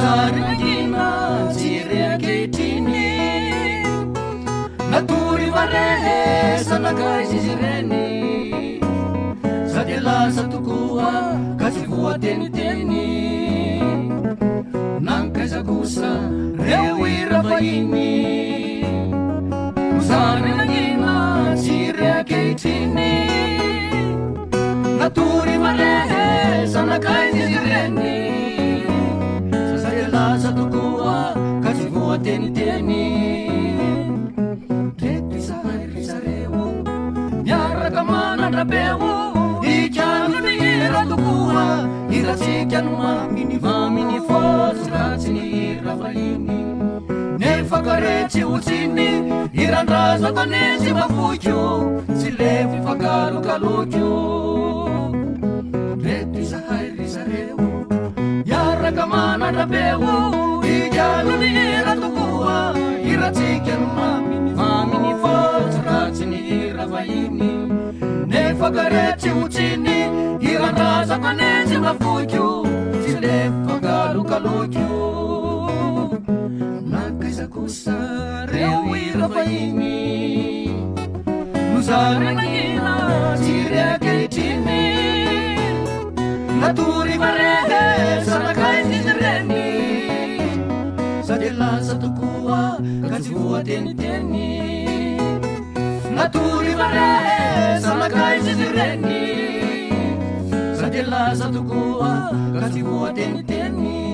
Zarina zireketini naturi varehe sanakai zizireni zadela satukua kazivua teni nankaisa kusa rewi rafaini Zarina zireketini naturi varehe sanakai zizireni satukua kazivua teni Teti sarewo Nyaraka manandrapewo Ikyanu nira tukua Irasikyanu mamini fosu ratsini irafahini Nefakareti utini Irandraza konezi mafukyo Silevi fakaru kalukyo Teti sarewo Yarakamana rapewo Ikyanu nira tukua Irasikyanu mamini fosu ratsini irafahini Nefakareti utini Irandraza konezi mafukyo Silevi fakaru kalukyo Nakaisa kusa rewi rafaini Nuzara nagina zireketini Naturi varehe sanakai zizireni Sadela satukua kazivua teni Naturi varehe sanakai zizireni Sadela satukua kazivua teni